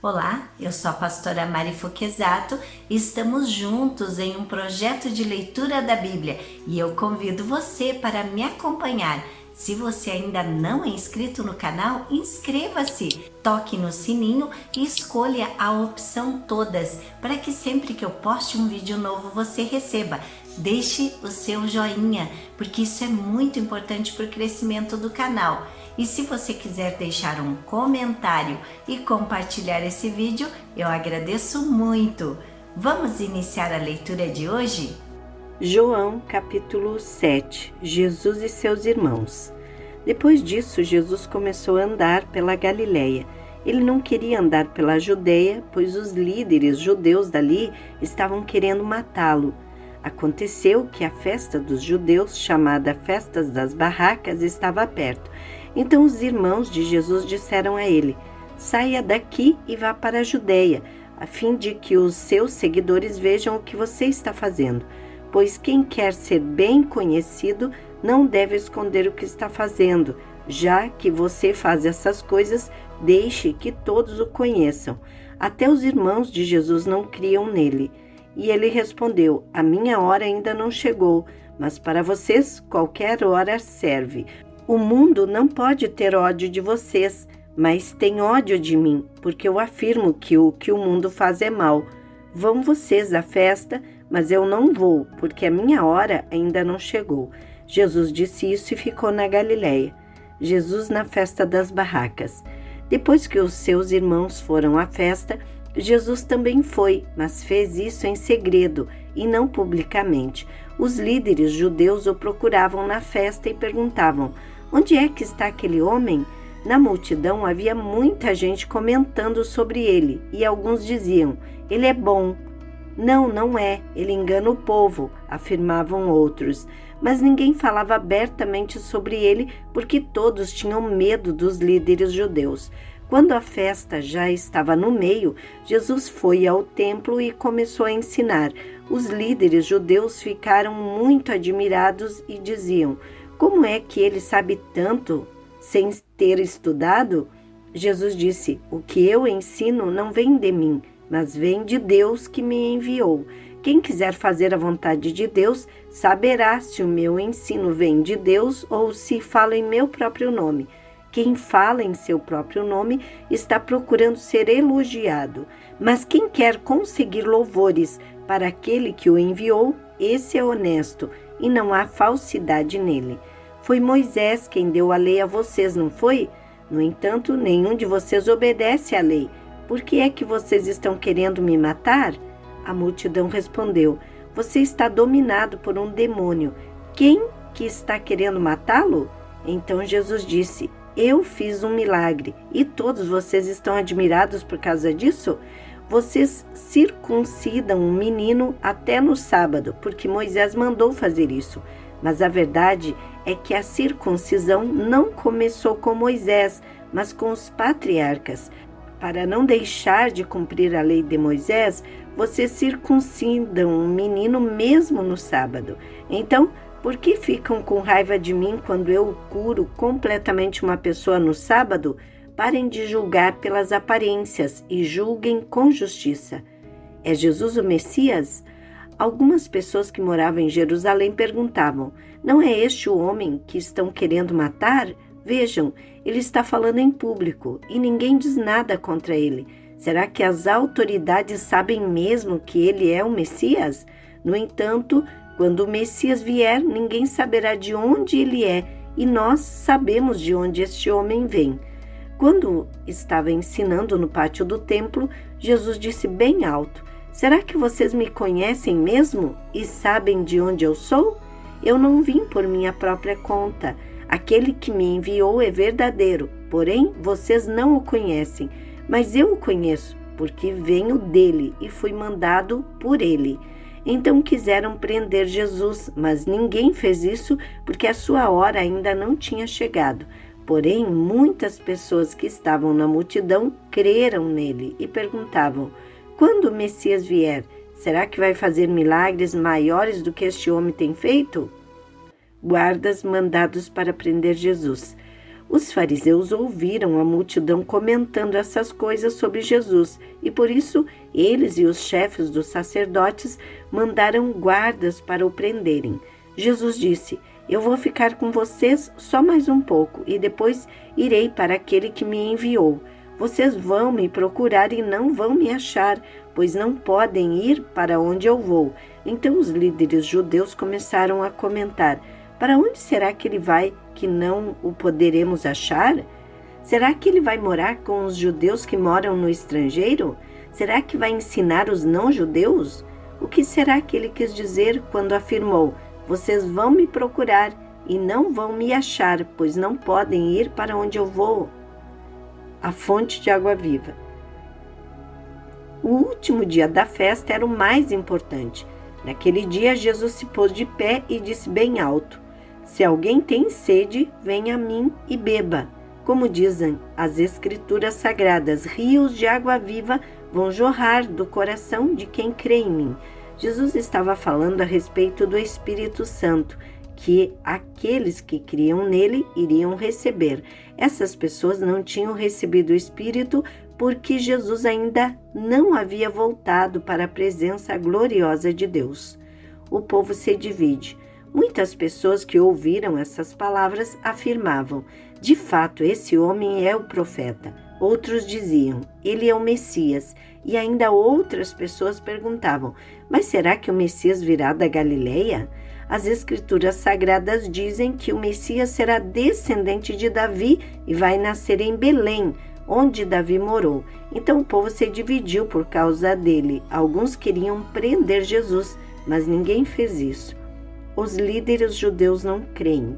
Olá, eu sou a pastora Mari Foquesato e estamos juntos em um projeto de leitura da Bíblia e eu convido você para me acompanhar. Se você ainda não é inscrito no canal, inscreva-se, toque no sininho e escolha a opção todas para que sempre que eu poste um vídeo novo você receba. Deixe o seu joinha, porque isso é muito importante para o crescimento do canal. E se você quiser deixar um comentário e compartilhar esse vídeo, eu agradeço muito. Vamos iniciar a leitura de hoje? João capítulo 7. Jesus e seus irmãos. Depois disso, Jesus começou a andar pela Galileia. Ele não queria andar pela Judeia, pois os líderes judeus dali estavam querendo matá-lo. Aconteceu que a festa dos judeus, chamada Festa das Barracas, estava perto. Então os irmãos de Jesus disseram a ele: saia daqui e vá para a Judeia, a fim de que os seus seguidores vejam o que você está fazendo. Pois quem quer ser bem conhecido não deve esconder o que está fazendo. Já que você faz essas coisas, deixe que todos o conheçam. Até os irmãos de Jesus não criam nele. E ele respondeu: a minha hora ainda não chegou, mas para vocês qualquer hora serve. O mundo não pode ter ódio de vocês, mas tem ódio de mim, porque eu afirmo que o mundo faz é mal. Vão vocês à festa, mas eu não vou, porque a minha hora ainda não chegou. Jesus disse isso e ficou na Galileia. Jesus na festa das barracas. Depois que os seus irmãos foram à festa, Jesus também foi, mas fez isso em segredo e não publicamente. Os líderes judeus o procuravam na festa e perguntavam: onde é que está aquele homem? Na multidão havia muita gente comentando sobre ele, e alguns diziam: ele é bom. Não, não é, ele engana o povo, afirmavam outros. Mas ninguém falava abertamente sobre ele, porque todos tinham medo dos líderes judeus. Quando a festa já estava no meio, Jesus foi ao templo e começou a ensinar. Os líderes judeus ficaram muito admirados e diziam: como é que ele sabe tanto sem ter estudado? Jesus disse: o que eu ensino não vem de mim, mas vem de Deus que me enviou. Quem quiser fazer a vontade de Deus saberá se o meu ensino vem de Deus ou se falo em meu próprio nome. Quem fala em seu próprio nome está procurando ser elogiado, mas quem quer conseguir louvores para aquele que o enviou, esse é honesto e não há falsidade nele. Foi Moisés quem deu a lei a vocês, não foi? No entanto, nenhum de vocês obedece à lei. Por que é que vocês estão querendo me matar? A multidão respondeu: você está dominado por um demônio. Quem que está querendo matá-lo? Então Jesus disse: eu fiz um milagre e todos vocês estão admirados por causa disso? Vocês circuncidam um menino até no sábado, porque Moisés mandou fazer isso. Mas a verdade é que a circuncisão não começou com Moisés, mas com os patriarcas. Para não deixar de cumprir a lei de Moisés, vocês circuncidam um menino mesmo no sábado. Então, por que ficam com raiva de mim quando eu curo completamente uma pessoa no sábado? Parem de julgar pelas aparências e julguem com justiça. É Jesus o Messias? Algumas pessoas que moravam em Jerusalém perguntavam: não é este o homem que estão querendo matar? Vejam, ele está falando em público e ninguém diz nada contra ele. Será que as autoridades sabem mesmo que ele é o Messias? No entanto, quando o Messias vier, ninguém saberá de onde ele é, e nós sabemos de onde este homem vem. Quando estava ensinando no pátio do templo, Jesus disse bem alto: será que vocês me conhecem mesmo e sabem de onde eu sou? Eu não vim por minha própria conta. Aquele que me enviou é verdadeiro, porém vocês não o conhecem. Mas eu o conheço, porque venho dele e fui mandado por ele. Então quiseram prender Jesus, mas ninguém fez isso porque a sua hora ainda não tinha chegado. Porém, muitas pessoas que estavam na multidão creram nele e perguntavam: quando o Messias vier, será que vai fazer milagres maiores do que este homem tem feito? Guardas mandados para prender Jesus. Os fariseus ouviram a multidão comentando essas coisas sobre Jesus e por isso eles e os chefes dos sacerdotes mandaram guardas para o prenderem. Jesus disse: eu vou ficar com vocês só mais um pouco e depois irei para aquele que me enviou. Vocês vão me procurar e não vão me achar, pois não podem ir para onde eu vou. Então os líderes judeus começaram a comentar: para onde será que ele vai que não o poderemos achar? Será que ele vai morar com os judeus que moram no estrangeiro? Será que vai ensinar os não-judeus? O que será que ele quis dizer quando afirmou: vocês vão me procurar e não vão me achar, pois não podem ir para onde eu vou? A fonte de água viva. O último dia da festa era o mais importante. Naquele dia, Jesus se pôs de pé e disse bem alto: se alguém tem sede, venha a mim e beba. Como dizem as Escrituras Sagradas, rios de água viva vão jorrar do coração de quem crê em mim. Jesus estava falando a respeito do Espírito Santo, que aqueles que criam nele iriam receber. Essas pessoas não tinham recebido o Espírito porque Jesus ainda não havia voltado para a presença gloriosa de Deus. O povo se divide. Muitas pessoas que ouviram essas palavras afirmavam: de fato, esse homem é o profeta. Outros diziam: ele é o Messias. E ainda outras pessoas perguntavam: mas será que o Messias virá da Galileia? As Escrituras Sagradas dizem que o Messias será descendente de Davi e vai nascer em Belém, onde Davi morou. Então o povo se dividiu por causa dele. Alguns queriam prender Jesus, mas ninguém fez isso. Os líderes judeus não creem.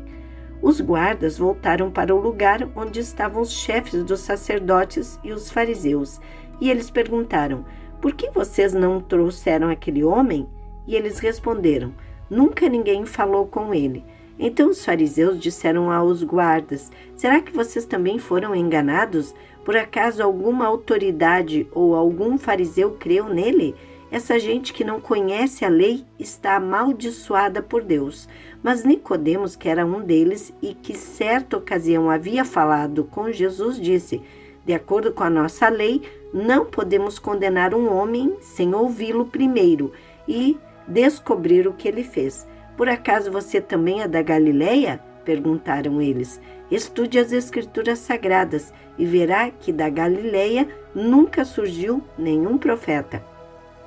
Os guardas voltaram para o lugar onde estavam os chefes dos sacerdotes e os fariseus, e eles perguntaram: por que vocês não trouxeram aquele homem? E eles responderam: nunca ninguém falou com ele. Então os fariseus disseram aos guardas: será que vocês também foram enganados? Por acaso alguma autoridade ou algum fariseu creu nele? Essa gente que não conhece a lei está amaldiçoada por Deus. Mas Nicodemos, que era um deles e que certa ocasião havia falado com Jesus, disse: de acordo com a nossa lei, não podemos condenar um homem sem ouvi-lo primeiro e descobrir o que ele fez. Por acaso você também é da Galileia? Perguntaram eles. Estude as Escrituras Sagradas e verá que da Galileia nunca surgiu nenhum profeta.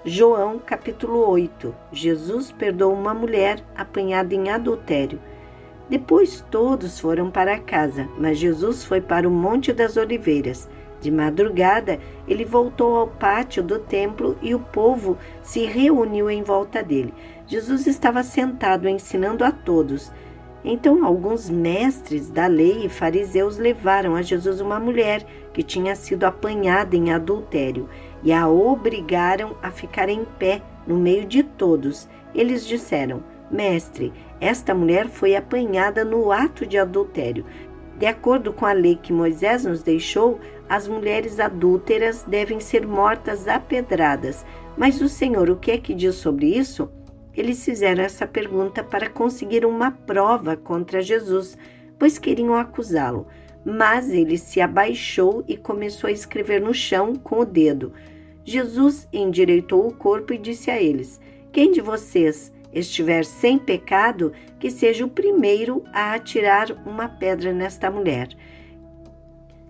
João capítulo 8. Jesus perdoa uma mulher apanhada em adultério. Depois todos foram para casa, mas Jesus foi para o Monte das Oliveiras. De madrugada, ele voltou ao pátio do templo e o povo se reuniu em volta dele. Jesus estava sentado ensinando a todos. Então alguns mestres da lei e fariseus levaram a Jesus uma mulher que tinha sido apanhada em adultério e a obrigaram a ficar em pé no meio de todos. Eles disseram: mestre, esta mulher foi apanhada no ato de adultério. De acordo com a lei que Moisés nos deixou, as mulheres adúlteras devem ser mortas a pedradas. Mas o Senhor, o que é que diz sobre isso? Eles fizeram essa pergunta para conseguir uma prova contra Jesus, pois queriam acusá-lo. Mas ele se abaixou e começou a escrever no chão com o dedo. Jesus endireitou o corpo e disse a eles: quem de vocês estiver sem pecado, que seja o primeiro a atirar uma pedra nesta mulher.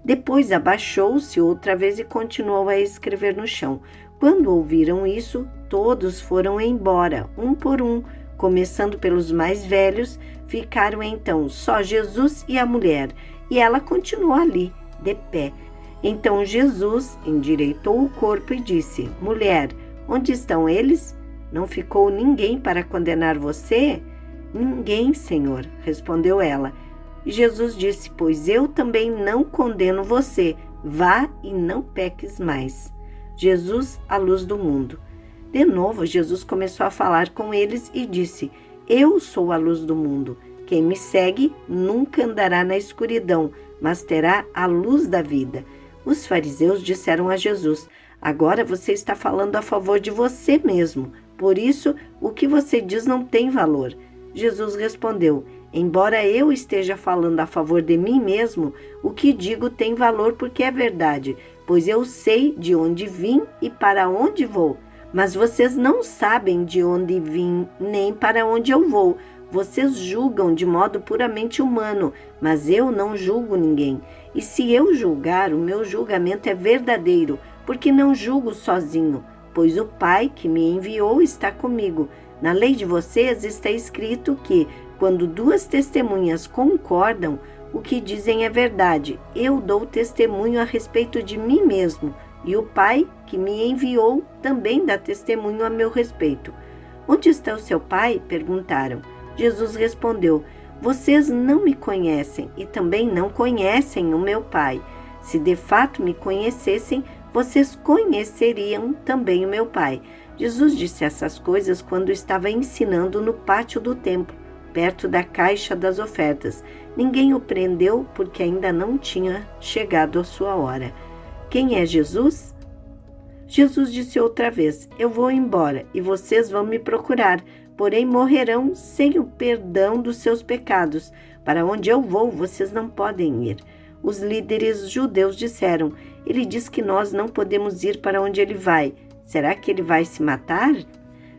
Depois abaixou-se outra vez e continuou a escrever no chão. Quando ouviram isso, todos foram embora, um por um, começando pelos mais velhos. Ficaram então só Jesus e a mulher, e ela continuou ali, de pé. Então Jesus endireitou o corpo e disse: mulher, onde estão eles? Não ficou ninguém para condenar você? Ninguém, Senhor, respondeu ela. E Jesus disse: pois eu também não condeno você. Vá e não peques mais. Jesus, a luz do mundo. De novo, Jesus começou a falar com eles e disse: eu sou a luz do mundo. Quem me segue nunca andará na escuridão, mas terá a luz da vida. Os fariseus disseram a Jesus: agora você está falando a favor de você mesmo. Por isso, o que você diz não tem valor. Jesus respondeu: Embora eu esteja falando a favor de mim mesmo, o que digo tem valor porque é verdade, pois eu sei de onde vim e para onde vou. Mas vocês não sabem de onde vim nem para onde eu vou. Vocês julgam de modo puramente humano, mas eu não julgo ninguém. E se eu julgar, o meu julgamento é verdadeiro, porque não julgo sozinho, pois o Pai que me enviou está comigo. Na lei de vocês está escrito que, quando duas testemunhas concordam, o que dizem é verdade. Eu dou testemunho a respeito de mim mesmo, e o Pai que me enviou também dá testemunho a meu respeito. Onde está o seu Pai? Perguntaram. Jesus respondeu: vocês não me conhecem e também não conhecem o meu Pai. Se de fato me conhecessem, vocês conheceriam também o meu Pai. Jesus disse essas coisas quando estava ensinando no pátio do templo, perto da caixa das ofertas. Ninguém o prendeu porque ainda não tinha chegado a sua hora. Quem é Jesus? Jesus disse outra vez: eu vou embora e vocês vão me procurar, porém morrerão sem o perdão dos seus pecados. Para onde eu vou, vocês não podem ir. Os líderes judeus disseram: ele diz que nós não podemos ir para onde ele vai. Será que ele vai se matar?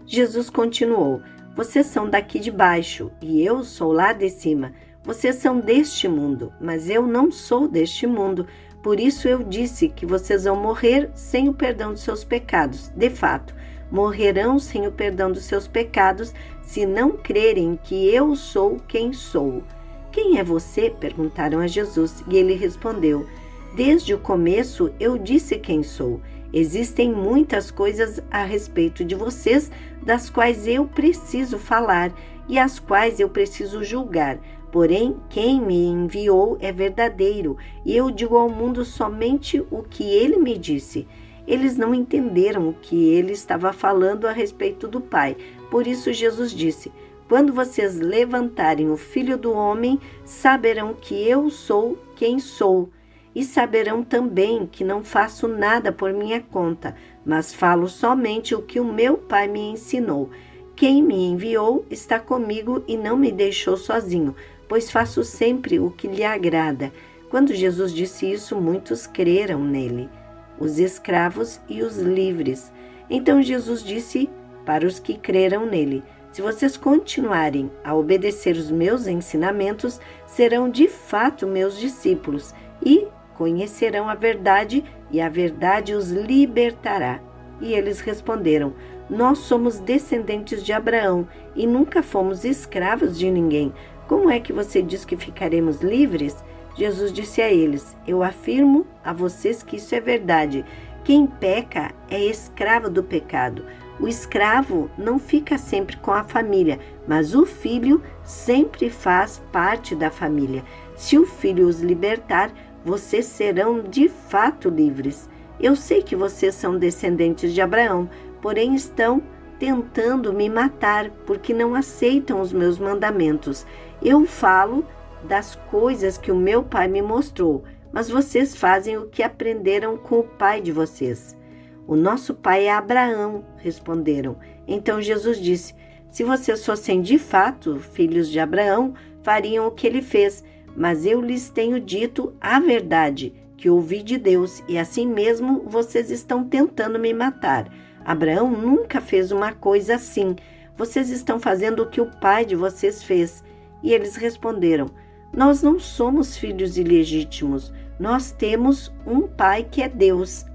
Jesus continuou: vocês são daqui de baixo e eu sou lá de cima. Vocês são deste mundo, mas eu não sou deste mundo. Por isso eu disse que vocês vão morrer sem o perdão dos seus pecados. De fato, morrerão sem o perdão dos seus pecados se não crerem que eu sou quem sou. Quem é você? Perguntaram a Jesus, e ele respondeu: desde o começo eu disse quem sou. Existem muitas coisas a respeito de vocês das quais eu preciso falar e as quais eu preciso julgar. Porém, quem me enviou é verdadeiro, e eu digo ao mundo somente o que ele me disse. Eles não entenderam o que ele estava falando a respeito do Pai. Por isso Jesus disse: quando vocês levantarem o Filho do Homem, saberão que eu sou quem sou. E saberão também que não faço nada por minha conta, mas falo somente o que o meu Pai me ensinou. Quem me enviou está comigo e não me deixou sozinho, pois faço sempre o que lhe agrada. Quando Jesus disse isso, muitos creram nele, os escravos e os livres. Então Jesus disse para os que creram nele: se vocês continuarem a obedecer os meus ensinamentos, serão de fato meus discípulos e conhecerão a verdade, e a verdade os libertará. E eles responderam: nós somos descendentes de Abraão e nunca fomos escravos de ninguém. Como é que você diz que ficaremos livres? Jesus disse a eles: eu afirmo a vocês que isso é verdade. Quem peca é escravo do pecado. O escravo não fica sempre com a família, mas o filho sempre faz parte da família. Se o filho os libertar, vocês serão de fato livres. Eu sei que vocês são descendentes de Abraão, porém estão tentando me matar, porque não aceitam os meus mandamentos. Eu falo das coisas que o meu pai me mostrou, mas vocês fazem o que aprenderam com o pai de vocês. O nosso pai é Abraão, responderam. Então Jesus disse: se vocês fossem de fato filhos de Abraão, fariam o que ele fez. Mas eu lhes tenho dito a verdade, que ouvi de Deus, e assim mesmo vocês estão tentando me matar. Abraão nunca fez uma coisa assim. Vocês estão fazendo o que o pai de vocês fez. E eles responderam: nós não somos filhos ilegítimos. Nós temos um pai que é Deus.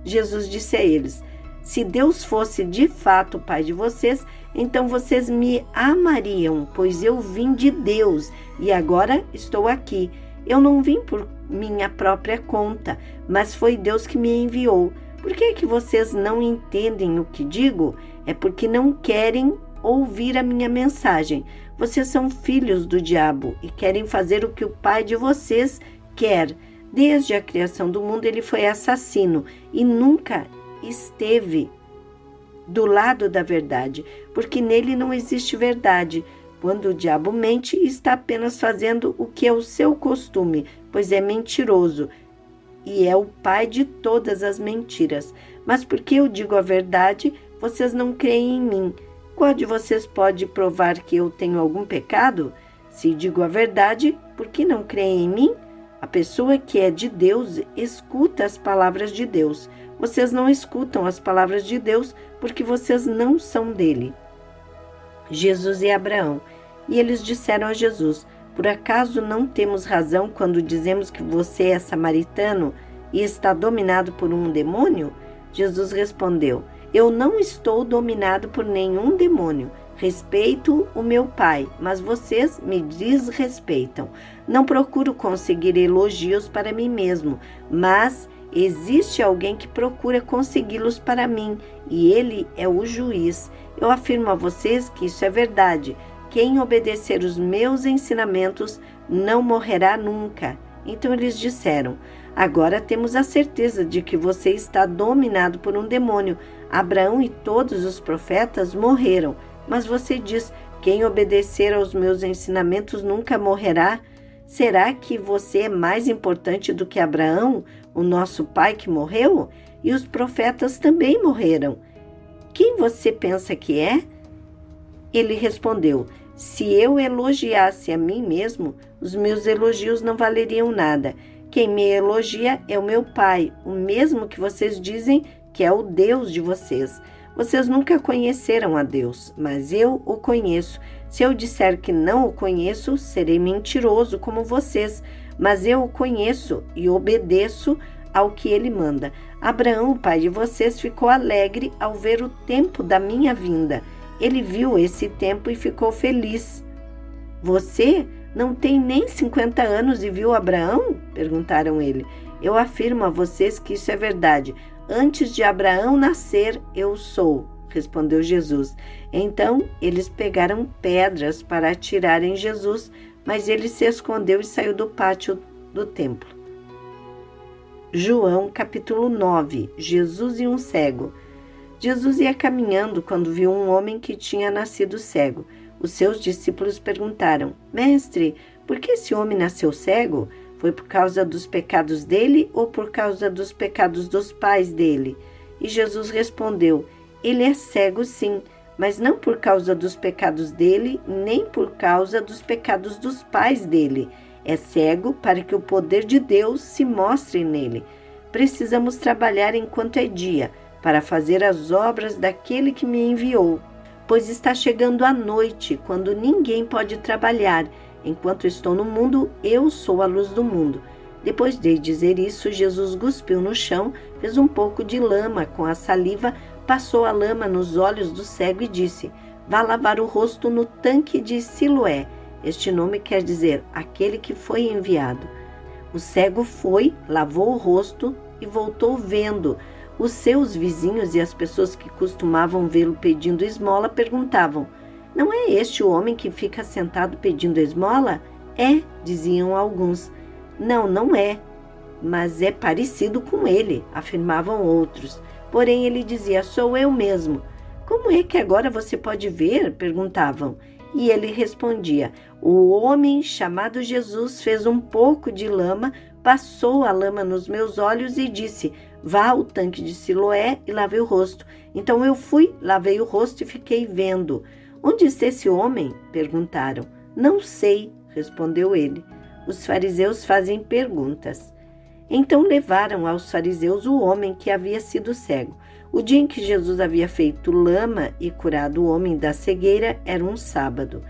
Jesus disse a eles: se Deus fosse de fato o pai de vocês, então vocês me amariam, pois eu vim de Deus e agora estou aqui. Eu não vim por minha própria conta, mas foi Deus que me enviou. Por que é que vocês não entendem o que digo? É porque não querem ouvir a minha mensagem. Vocês são filhos do diabo e querem fazer o que o pai de vocês quer. Desde a criação do mundo ele foi assassino e nunca esteve do lado da verdade, porque nele não existe verdade. Quando o diabo mente, está apenas fazendo o que é o seu costume, pois é mentiroso e é o pai de todas as mentiras. Mas porque eu digo a verdade, vocês não creem em mim. Qual de vocês pode provar que eu tenho algum pecado? Se digo a verdade, por que não creem em mim? A pessoa que é de Deus escuta as palavras de Deus. Vocês não escutam as palavras de Deus porque vocês não são dele. Jesus e Abraão. E eles disseram a Jesus: por acaso não temos razão quando dizemos que você é samaritano e está dominado por um demônio? Jesus respondeu: eu não estou dominado por nenhum demônio. Respeito o meu Pai, mas vocês me desrespeitam. Não procuro conseguir elogios para mim mesmo, mas existe alguém que procura consegui-los para mim, e ele é o juiz. Eu afirmo a vocês que isso é verdade. Quem obedecer os meus ensinamentos não morrerá nunca. Então eles disseram: agora temos a certeza de que você está dominado por um demônio. Abraão e todos os profetas morreram, mas você diz: quem obedecer aos meus ensinamentos nunca morrerá. Será que você é mais importante do que Abraão, o nosso pai que morreu? E os profetas também morreram. Quem você pensa que é? Ele respondeu: se eu elogiasse a mim mesmo, os meus elogios não valeriam nada. Quem me elogia é o meu Pai, o mesmo que vocês dizem que é o Deus de vocês. Vocês nunca conheceram a Deus, mas eu o conheço. Se eu disser que não o conheço, serei mentiroso como vocês, mas eu o conheço e obedeço ao que ele manda. Abraão, pai de vocês, ficou alegre ao ver o tempo da minha vinda. Ele viu esse tempo e ficou feliz. Você não tem nem 50 anos e viu Abraão? Perguntaram ele. Eu afirmo a vocês que isso é verdade. Antes de Abraão nascer, eu sou, respondeu Jesus. Então eles pegaram pedras para atirar em Jesus, mas ele se escondeu e saiu do pátio do templo. João capítulo 9. Jesus e um cego. Jesus ia caminhando quando viu um homem que tinha nascido cego. Os seus discípulos perguntaram: Mestre, por que esse homem nasceu cego? Foi por causa dos pecados dele ou por causa dos pecados dos pais dele? E Jesus respondeu: ele é cego sim, mas não por causa dos pecados dele, nem por causa dos pecados dos pais dele. É cego para que o poder de Deus se mostre nele. Precisamos trabalhar enquanto é dia, para fazer as obras daquele que me enviou. Pois está chegando a noite, quando ninguém pode trabalhar. Enquanto estou no mundo, eu sou a luz do mundo. Depois de dizer isso, Jesus cuspiu no chão, fez um pouco de lama com a saliva, passou a lama nos olhos do cego e disse: vá lavar o rosto no tanque de Siloé. Este nome quer dizer aquele que foi enviado. O cego foi, lavou o rosto e voltou vendo. Os seus vizinhos e as pessoas que costumavam vê-lo pedindo esmola perguntavam: não é este o homem que fica sentado pedindo esmola? É, diziam alguns. Não, não é, mas é parecido com ele, afirmavam outros. Porém ele dizia: sou eu mesmo. Como é que agora você pode ver? Perguntavam. E ele respondia: o homem chamado Jesus fez um pouco de lama, passou a lama nos meus olhos e disse: vá ao tanque de Siloé e lave o rosto. Então eu fui, lavei o rosto e fiquei vendo. Onde está esse homem? Perguntaram. Não sei, respondeu ele. Os fariseus fazem perguntas. Então levaram aos fariseus o homem que havia sido cego. O dia em que Jesus havia feito lama e curado o homem da cegueira era um sábado.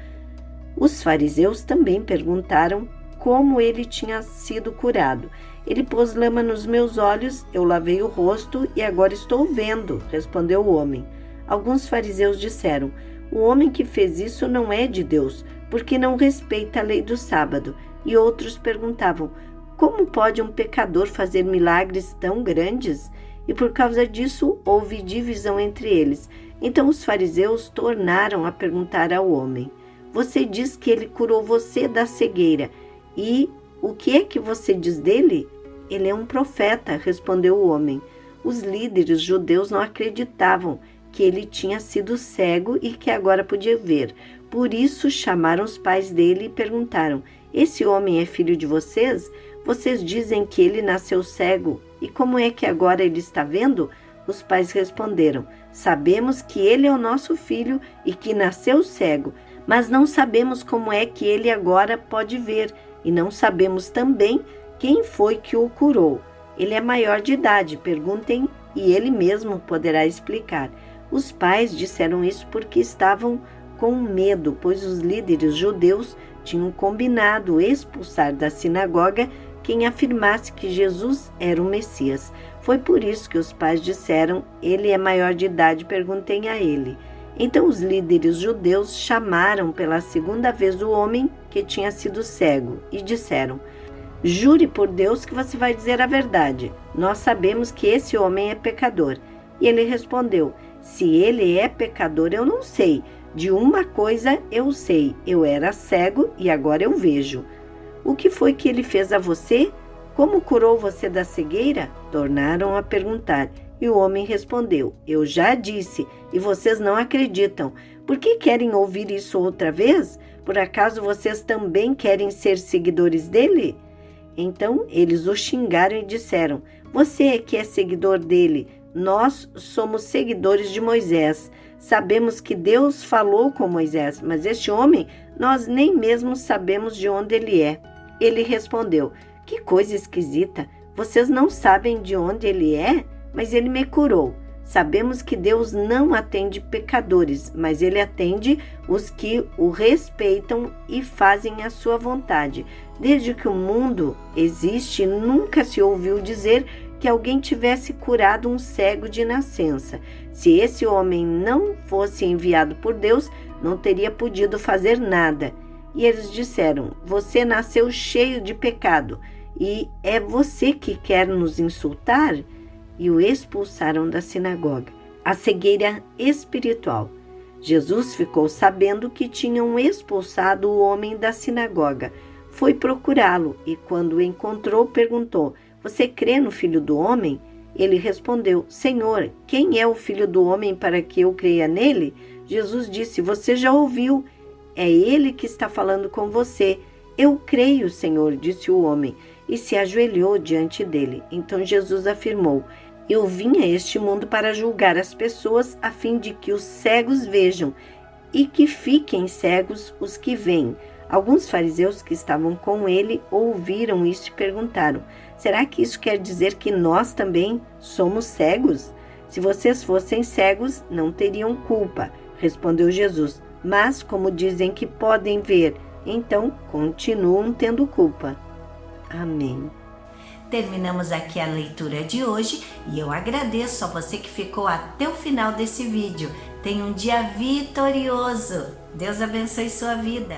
Os fariseus também perguntaram como ele tinha sido curado. Ele pôs lama nos meus olhos, eu lavei o rosto e agora estou vendo, respondeu o homem. Alguns fariseus disseram: o homem que fez isso não é de Deus, porque não respeita a lei do sábado. E outros perguntavam: como pode um pecador fazer milagres tão grandes? E por causa disso houve divisão entre eles. Então os fariseus tornaram a perguntar ao homem: você diz que ele curou você da cegueira. E o que é que você diz dele? Ele é um profeta, respondeu o homem. Os líderes judeus não acreditavam que ele tinha sido cego e que agora podia ver. Por isso chamaram os pais dele e perguntaram: esse homem é filho de vocês? Vocês dizem que ele nasceu cego. E como é que agora ele está vendo? Os pais responderam: sabemos que ele é o nosso filho e que nasceu cego, mas não sabemos como é que ele agora pode ver, e não sabemos também quem foi que o curou. Ele é maior de idade, perguntem e ele mesmo poderá explicar. Os pais disseram isso porque estavam com medo, pois os líderes judeus tinham combinado expulsar da sinagoga quem afirmasse que Jesus era o Messias. Foi por isso que os pais disseram: ele é maior de idade, perguntem a ele. Então os líderes judeus chamaram pela segunda vez o homem que tinha sido cego e disseram: jure por Deus que você vai dizer a verdade. Nós sabemos que esse homem é pecador. E ele respondeu: se ele é pecador, eu não sei. De uma coisa eu sei, eu era cego e agora eu vejo. O que foi que ele fez a você? Como curou você da cegueira? Tornaram a perguntar. E o homem respondeu: eu já disse, e vocês não acreditam. Por que querem ouvir isso outra vez? Por acaso vocês também querem ser seguidores dele? Então eles o xingaram e disseram: você é que é seguidor dele, nós somos seguidores de Moisés. Sabemos que Deus falou com Moisés, mas este homem nós nem mesmo sabemos de onde ele é. Ele respondeu: que coisa esquisita, vocês não sabem de onde ele é? Mas ele me curou. Sabemos que Deus não atende pecadores, mas ele atende os que o respeitam e fazem a sua vontade. Desde que o mundo existe, nunca se ouviu dizer que alguém tivesse curado um cego de nascença. Se esse homem não fosse enviado por Deus, não teria podido fazer nada. E eles disseram: você nasceu cheio de pecado, e é você que quer nos insultar? E o expulsaram da sinagoga. A cegueira espiritual. Jesus ficou sabendo que tinham expulsado o homem da sinagoga. Foi procurá-lo e, quando o encontrou, perguntou: você crê no Filho do Homem? Ele respondeu: Senhor, quem é o Filho do Homem para que eu creia nele? Jesus disse: você já ouviu. É ele que está falando com você. Eu creio, Senhor, disse o homem, e se ajoelhou diante dele. Então Jesus afirmou: eu vim a este mundo para julgar as pessoas, a fim de que os cegos vejam e que fiquem cegos os que veem. Alguns fariseus que estavam com ele ouviram isso e perguntaram: será que isso quer dizer que nós também somos cegos? Se vocês fossem cegos, não teriam culpa, respondeu Jesus. Mas como dizem que podem ver, então continuam tendo culpa. Amém. Terminamos aqui a leitura de hoje e eu agradeço a você que ficou até o final desse vídeo. Tenha um dia vitorioso. Deus abençoe sua vida.